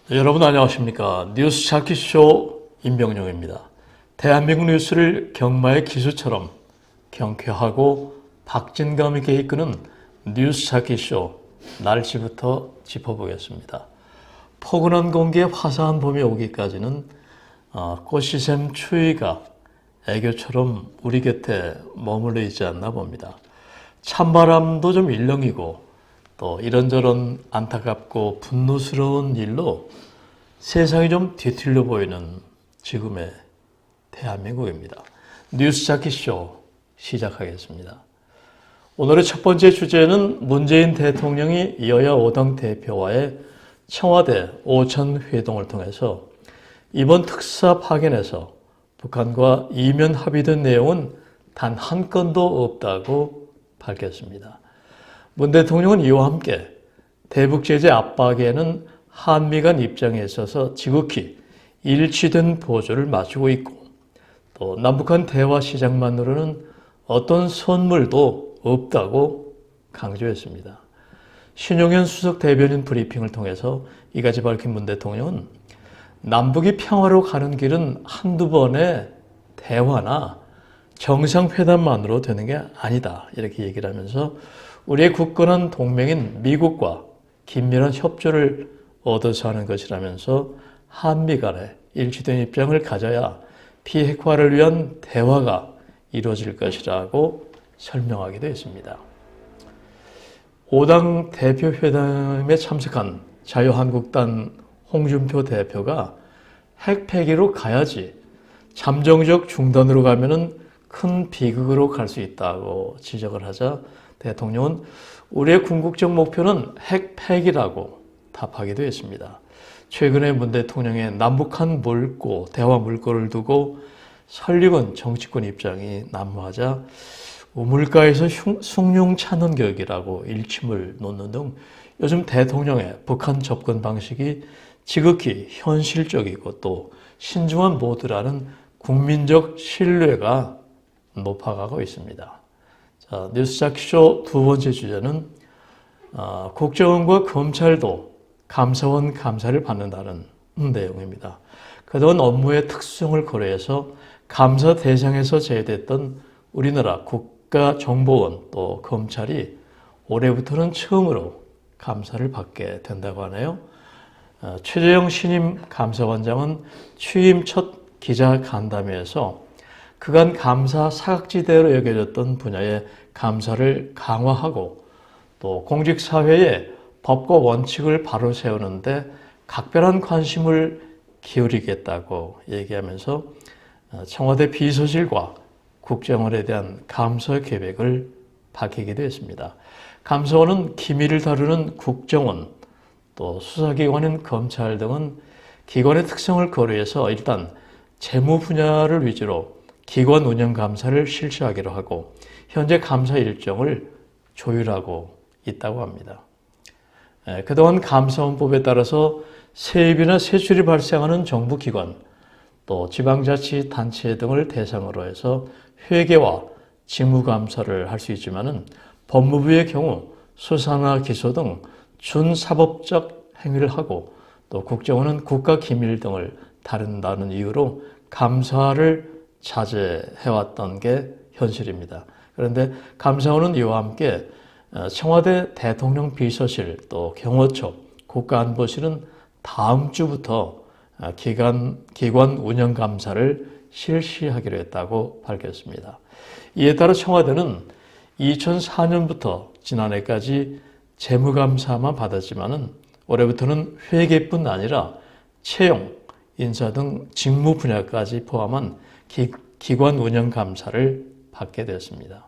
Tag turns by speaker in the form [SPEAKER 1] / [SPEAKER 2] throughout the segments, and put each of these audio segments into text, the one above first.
[SPEAKER 1] 네, 여러분 안녕하십니까. 뉴스 찾기쇼 임병용입니다. 대한민국 뉴스를 경마의 기수처럼 경쾌하고 박진감 있게 이끄는 뉴스 찾기쇼 날씨부터 짚어보겠습니다. 포근한 공기에 화사한 봄이 오기까지는 꽃시샘 추위가 애교처럼 우리 곁에 머물러 있지 않나 봅니다. 찬바람도 좀 일렁이고 또 이런저런 안타깝고 분노스러운 일로 세상이 좀 뒤틀려 보이는 지금의 대한민국입니다. 뉴스 찾기쇼 시작하겠습니다. 오늘의 첫 번째 주제는 문재인 대통령이 여야 5당 대표와의 청와대 오찬회동을 통해서 이번 특사 파견에서 북한과 이면 합의된 내용은 단 한 건도 없다고 밝혔습니다. 문 대통령은 이와 함께 대북 제재 압박에는 한미 간 입장에 있어서 지극히 일치된 보조를 맞추고 있고 또 남북한 대화 시작만으로는 어떤 선물도 없다고 강조했습니다. 신용현 수석 대변인 브리핑을 통해서 이같이 밝힌 문 대통령은 남북이 평화로 가는 길은 한두 번의 대화나 정상회담만으로 되는 게 아니다 이렇게 얘기를 하면서 우리의 굳건한 동맹인 미국과 긴밀한 협조를 얻어서 하는 것이라면서 한미 간에 일치된 입장을 가져야 비핵화를 위한 대화가 이루어질 것이라고 설명하기도 했습니다. 5당 대표회담에 참석한 자유한국당 홍준표 대표가 핵 폐기로 가야지 잠정적 중단으로 가면은 큰 비극으로 갈 수 있다고 지적을 하자 대통령은 우리의 궁극적 목표는 핵 폐기라고 답하기도 했습니다. 최근에 문 대통령의 남북한 물고 대화 물꼬를 두고 설익은 정치권 입장이 난무하자 우물가에서 숭늉 차는 격이라고 일침을 놓는 등 요즘 대통령의 북한 접근 방식이 지극히 현실적이고 또 신중한 모드라는 국민적 신뢰가 높아가고 있습니다. 자, 뉴스 찾기쇼 두 번째 주제는 국정원과 검찰도 감사원 감사를 받는다는 내용입니다. 그동안 업무의 특수성을 고려해서 감사 대상에서 제외됐던 우리나라 국가정보원 또 검찰이 올해부터는 처음으로 감사를 받게 된다고 하네요. 최재형 신임 감사원장은 취임 첫 기자간담회에서 그간 감사 사각지대로 여겨졌던 분야의 감사를 강화하고 또 공직사회의 법과 원칙을 바로 세우는데 각별한 관심을 기울이겠다고 얘기하면서 청와대 비서실과 국정원에 대한 감사 계획을 밝히기도 했습니다. 감사원은 기밀을 다루는 국정원 또 수사기관인 검찰 등은 기관의 특성을 고려해서 일단 재무 분야를 위주로 기관 운영 감사를 실시하기로 하고 현재 감사 일정을 조율하고 있다고 합니다. 그동안 감사원법에 따라서 세입이나 세출이 발생하는 정부기관 또 지방자치단체 등을 대상으로 해서 회계와 직무감사를 할 수 있지만은 법무부의 경우 수사나 기소 등 준사법적 행위를 하고 또 국정원은 국가기밀 등을 다룬다는 이유로 감사를 자제해왔던 게 현실입니다. 그런데 감사원은 이와 함께 청와대 대통령 비서실 또 경호처 국가안보실은 다음 주부터 기관 운영 감사를 실시하기로 했다고 밝혔습니다. 이에 따라 청와대는 2004년부터 지난해까지 재무감사만 받았지만은 올해부터는 회계뿐 아니라 채용, 인사 등 직무 분야까지 포함한 기관 운영 감사를 받게 되었습니다.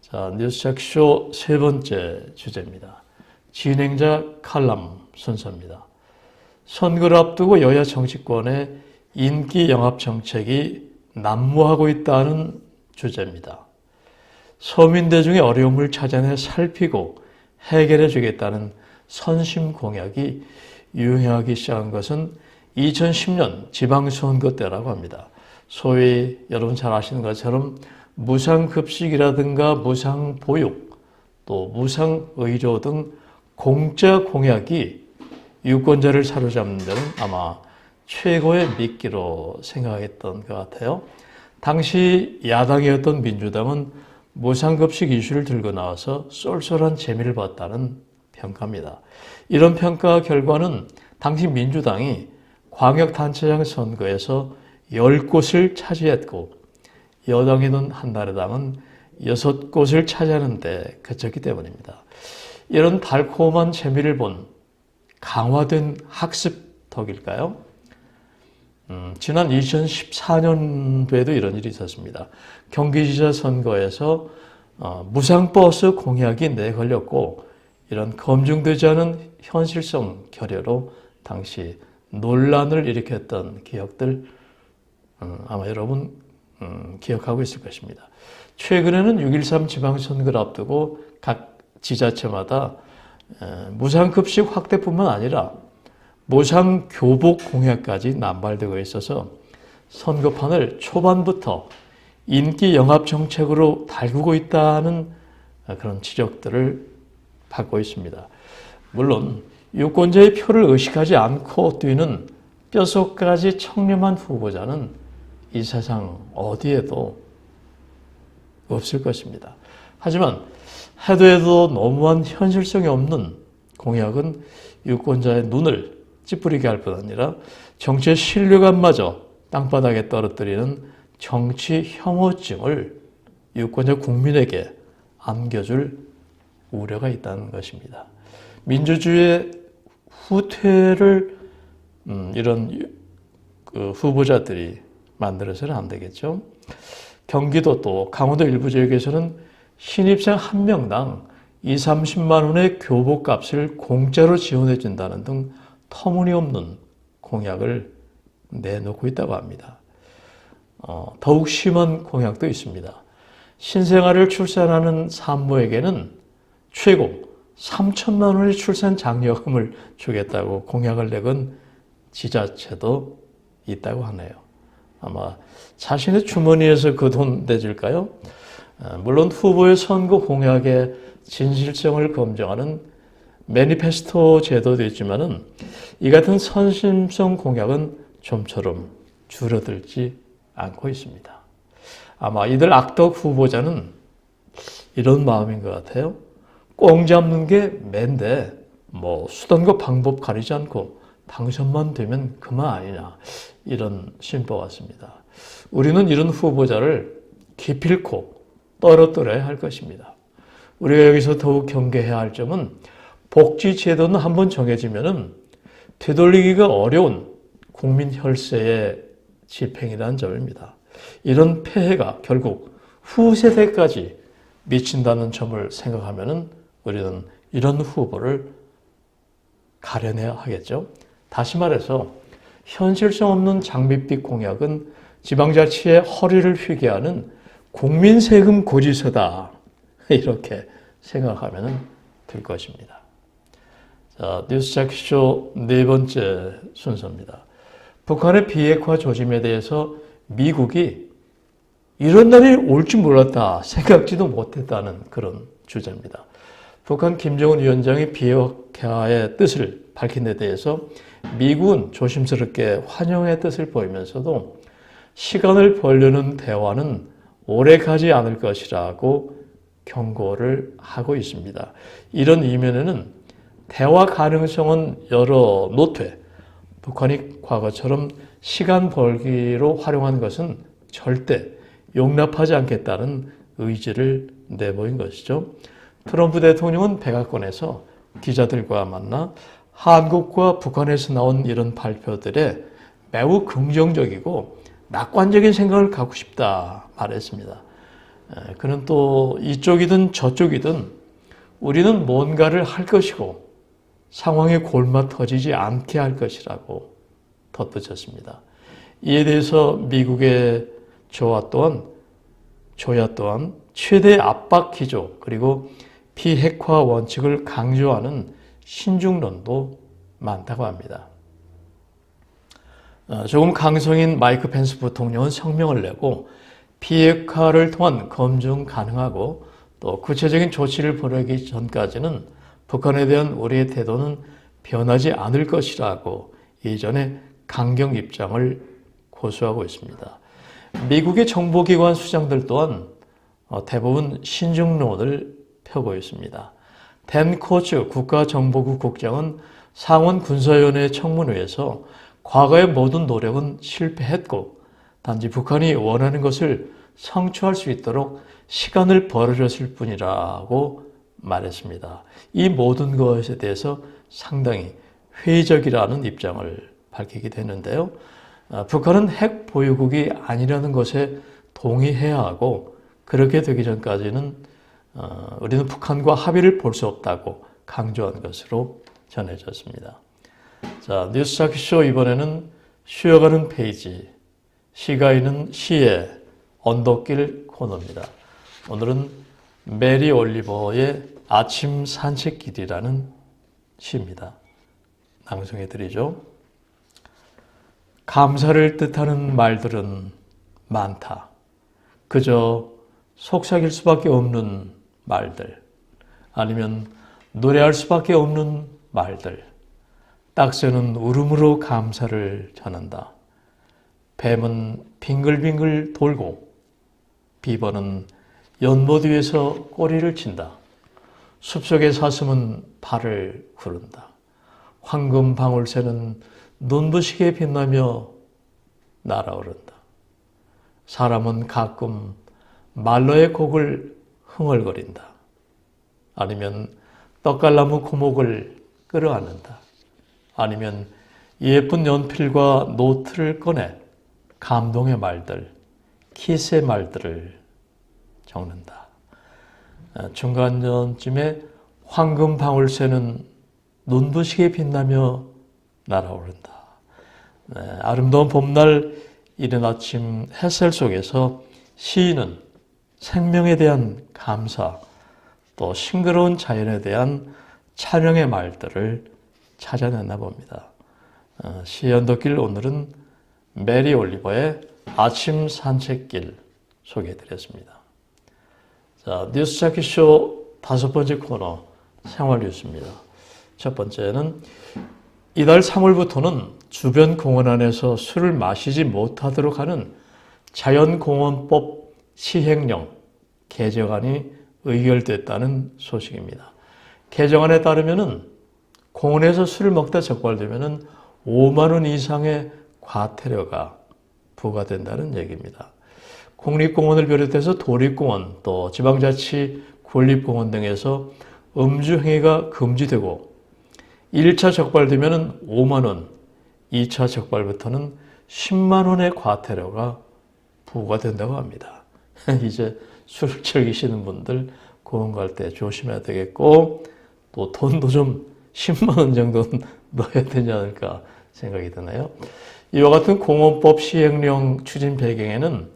[SPEAKER 1] 자, 뉴스 찾기쇼 세 번째 주제입니다. 진행자 칼럼 순서입니다. 선거를 앞두고 여야 정치권의 인기 영합 정책이 난무하고 있다는 주제입니다. 서민대중의 어려움을 찾아내 살피고 해결해 주겠다는 선심 공약이 유행하기 시작한 것은 2010년 지방선거 때라고 합니다. 소위 여러분 잘 아시는 것처럼 무상급식이라든가 무상보육, 또 무상의료 등 공짜 공약이 유권자를 사로잡는 데는 아마 최고의 미끼로 생각했던 것 같아요. 당시 야당이었던 민주당은 무상급식 이슈를 들고 나와서 쏠쏠한 재미를 봤다는 평가입니다. 이런 평가 결과는 당시 민주당이 광역단체장 선거에서 10곳을 차지했고 여당이던 한나라당은 6곳을 차지하는 데 그쳤기 때문입니다. 이런 달콤한 재미를 본 강화된 학습 덕일까요? 지난 2014년도에도 이런 일이 있었습니다. 경기지사 선거에서 무상버스 공약이 내걸렸고 이런 검증되지 않은 현실성 결여로 당시 논란을 일으켰던 기억들 아마 여러분 기억하고 있을 것입니다. 최근에는 6.13 지방선거를 앞두고 각 지자체마다 무상급식 확대뿐만 아니라 무상교복 공약까지 남발되고 있어서 선거판을 초반부터 인기 영합 정책으로 달구고 있다는 그런 지적들을 받고 있습니다. 물론 유권자의 표를 의식하지 않고 뛰는 뼛속까지 청렴한 후보자는 이 세상 어디에도 없을 것입니다. 하지만 해도 너무한 현실성이 없는 공약은 유권자의 눈을 찌푸리게 할 뿐 아니라 정치의 신뢰감마저 땅바닥에 떨어뜨리는 정치 혐오증을 유권자 국민에게 안겨줄 우려가 있다는 것입니다. 민주주의의 후퇴를 이런 후보자들이 만들어서는 안 되겠죠. 경기도 또 강원도 일부 지역에서는 신입생 한 명당 20-30만 원의 교복값을 공짜로 지원해 준다는 등 터무니없는 공약을 내놓고 있다고 합니다. 더욱 심한 공약도 있습니다. 신생아를 출산하는 산모에게는 최고 3천만 원의 출산 장려금을 주겠다고 공약을 내건 지자체도 있다고 하네요. 아마 자신의 주머니에서 그 돈 내줄까요? 물론 후보의 선거 공약의 진실성을 검증하는 매니페스토 제도도 있지만은 이 같은 선심성 공약은 좀처럼 줄어들지 않고 있습니다. 아마 이들 악덕 후보자는 이런 마음인 것 같아요. 꽁 잡는 게 맨데 수단과 방법 가리지 않고 당선만 되면 그만 아니냐 이런 심보 같습니다. 우리는 이런 후보자를 기필코 떨어뜨려야 할 것입니다. 우리가 여기서 더욱 경계해야 할 점은 복지 제도는 한번 정해지면은 되돌리기가 어려운 국민 혈세의 집행이라는 점입니다. 이런 폐해가 결국 후세대까지 미친다는 점을 생각하면은 우리는 이런 후보를 가려내야 하겠죠. 다시 말해서 현실성 없는 장밋빛 공약은 지방자치의 허리를 휘게 하는 국민 세금 고지서다. 이렇게 생각하면 될 것입니다. 자, 뉴스 자키쇼 네 번째 순서입니다. 북한의 비핵화 조짐에 대해서 미국이 이런 날이 올지 몰랐다, 생각지도 못했다는 그런 주제입니다. 북한 김정은 위원장이 비핵화의 뜻을 밝힌 데 대해서 미국은 조심스럽게 환영의 뜻을 보이면서도 시간을 벌려는 대화는 오래 가지 않을 것이라고 경고를 하고 있습니다. 이런 이면에는 대화 가능성은 열어놓되 북한이 과거처럼 시간 벌기로 활용한 것은 절대 용납하지 않겠다는 의지를 내보인 것이죠. 트럼프 대통령은 백악관에서 기자들과 만나 한국과 북한에서 나온 이런 발표들에 매우 긍정적이고 낙관적인 생각을 갖고 싶다 말했습니다. 그는 또 이쪽이든 저쪽이든 우리는 뭔가를 할 것이고 상황에 골마 터지지 않게 할 것이라고 덧붙였습니다. 이에 대해서 미국의 조야 또한 최대 압박 기조 그리고 비핵화 원칙을 강조하는 신중론도 많다고 합니다. 조금 강성인 마이크 펜스 부통령은 성명을 내고 비핵화를 통한 검증 가능하고 또 구체적인 조치를 벌이기 전까지는 북한에 대한 우리의 태도는 변하지 않을 것이라고 이전에 강경 입장을 고수하고 있습니다. 미국의 정보기관 수장들 또한 대부분 신중론을 펴고 있습니다. 댄 코츠 국가정보국 국장은 상원 군사위원회 청문회에서 과거의 모든 노력은 실패했고 단지 북한이 원하는 것을 성취할 수 있도록 시간을 벌어줬을 뿐이라고 말했습니다. 이 모든 것에 대해서 상당히 회의적이라는 입장을 밝히게 되는데요. 북한은 핵 보유국이 아니라는 것에 동의해야 하고 그렇게 되기 전까지는 우리는 북한과 합의를 볼 수 없다고 강조한 것으로 전해졌습니다. 자, 뉴스 찾기쇼 이번에는 쉬어가는 페이지, 시가 있는 시의 언덕길 코너입니다. 오늘은 메리 올리버의 아침 산책길이라는 시입니다. 낭송해드리죠. 감사를 뜻하는 말들은 많다. 그저 속삭일 수밖에 없는 말들, 아니면 노래할 수밖에 없는 말들. 딱새는 울음으로 감사를 전한다. 뱀은 빙글빙글 돌고 비버는 연못 위에서 꼬리를 친다. 숲속의 사슴은 발을 구른다. 황금 방울새는 눈부시게 빛나며 날아오른다. 사람은 가끔 말로의 곡을 흥얼거린다. 아니면 떡갈나무 고목을 끌어안는다. 아니면 예쁜 연필과 노트를 꺼내 감동의 말들, 키스의 말들을 적는다. 중간전쯤에 황금 방울새는 눈부시게 빛나며 날아오른다. 아름다운 봄날 이른 아침 햇살 속에서 시인은 생명에 대한 감사, 또 싱그러운 자연에 대한 찬양의 말들을 찾아냈나 봅니다. 시의 언덕길 오늘은 메리 올리버의 아침 산책길 소개해드렸습니다. 자, 뉴스 찾기쇼 5번째 코너 생활 뉴스입니다. 첫 번째는 이달 3월부터는 주변 공원 안에서 술을 마시지 못하도록 하는 자연공원법 시행령 개정안이 의결됐다는 소식입니다. 개정안에 따르면은 공원에서 술을 먹다 적발되면은 5만 원 이상의 과태료가 부과된다는 얘기입니다. 국립공원을 비롯해서 도립공원 또 지방자치 군립공원 등에서 음주 행위가 금지되고 1차 적발되면 5만 원, 2차 적발부터는 10만 원의 과태료가 부과된다고 합니다. 이제 술 즐기시는 분들 공원 갈 때 조심해야 되겠고 또 돈도 좀 10만 원 정도는 넣어야 되지 않을까 생각이 드네요. 이와 같은 공원법 시행령 추진 배경에는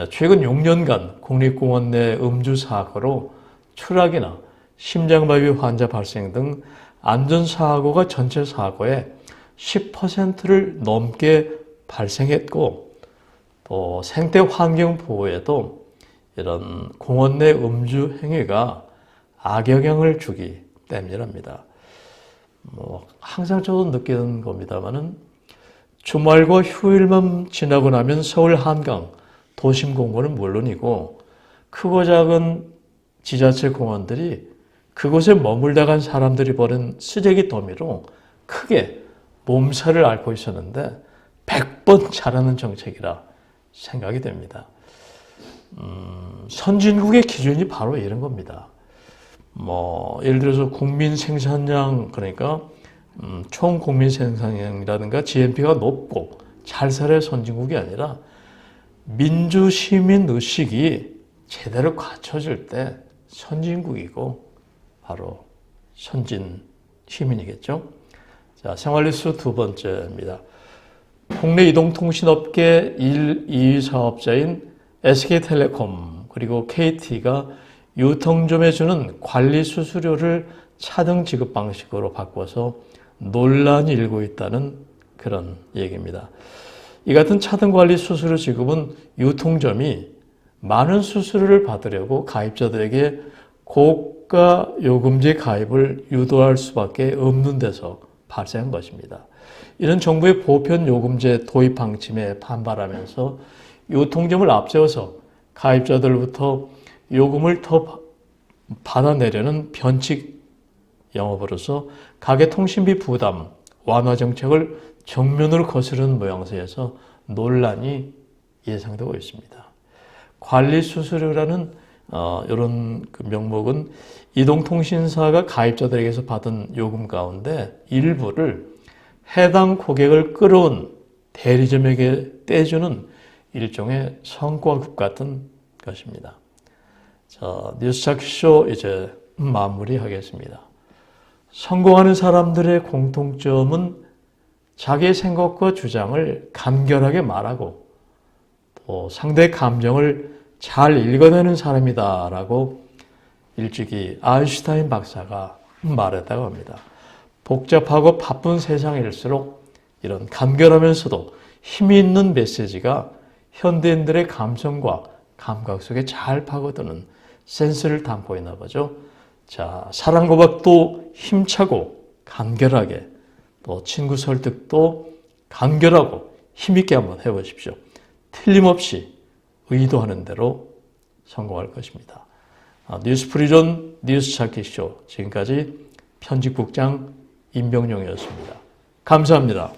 [SPEAKER 1] 최근 6년간 국립공원 내 음주 사고로 추락이나 심장마비 환자 발생 등 안전사고가 전체 사고의 10%를 넘게 발생했고 또 생태 환경 보호에도 이런 공원 내 음주 행위가 악영향을 주기 때문이랍니다. 항상 저도 느끼는 겁니다만은 주말과 휴일만 지나고 나면 서울 한강 도심 공원은 물론이고 크고 작은 지자체 공원들이 그곳에 머물다 간 사람들이 버린 쓰레기 더미로 크게 몸살을 앓고 있었는데 100번 잘하는 정책이라 생각이 됩니다. 선진국의 기준이 바로 이런 겁니다. 예를 들어서 국민 생산량, 그러니까 총 국민 생산량이라든가 GNP가 높고 잘 살아야 선진국이 아니라 민주 시민 의식이 제대로 갖춰질 때 선진국이고 바로 선진 시민이겠죠. 자, 생활뉴스 두 번째입니다. 국내 이동통신업계 1, 2위 사업자인 SK텔레콤 그리고 KT가 유통점에 주는 관리 수수료를 차등 지급 방식으로 바꿔서 논란이 일고 있다는 그런 얘기입니다. 이 같은 차등 관리 수수료 지급은 유통점이 많은 수수료를 받으려고 가입자들에게 고가 요금제 가입을 유도할 수밖에 없는 데서 발생한 것입니다. 이런 정부의 보편 요금제 도입 방침에 반발하면서 유통점을 앞세워서 가입자들부터 요금을 더 받아내려는 변칙 영업으로서 가계통신비 부담 완화 정책을 정면으로 거스르는 모양새에서 논란이 예상되고 있습니다. 관리수수료라는 이런 명목은 이동통신사가 가입자들에게서 받은 요금 가운데 일부를 해당 고객을 끌어온 대리점에게 떼주는 일종의 성과급 같은 것입니다. 자, 뉴스차키쇼 이제 마무리하겠습니다. 성공하는 사람들의 공통점은 자기의 생각과 주장을 간결하게 말하고 또 상대의 감정을 잘 읽어내는 사람이다라고 일찍이 아인슈타인 박사가 말했다고 합니다. 복잡하고 바쁜 세상일수록 이런 간결하면서도 힘이 있는 메시지가 현대인들의 감성과 감각 속에 잘 파고드는 센스를 담고 있나 보죠. 자, 사랑 고백도 힘차고 간결하게, 또 친구 설득도 간결하고 힘있게 한번 해보십시오. 틀림없이 의도하는 대로 성공할 것입니다. 뉴스프리존 뉴스찾기쇼 지금까지 편집국장 임병용이었습니다. 감사합니다.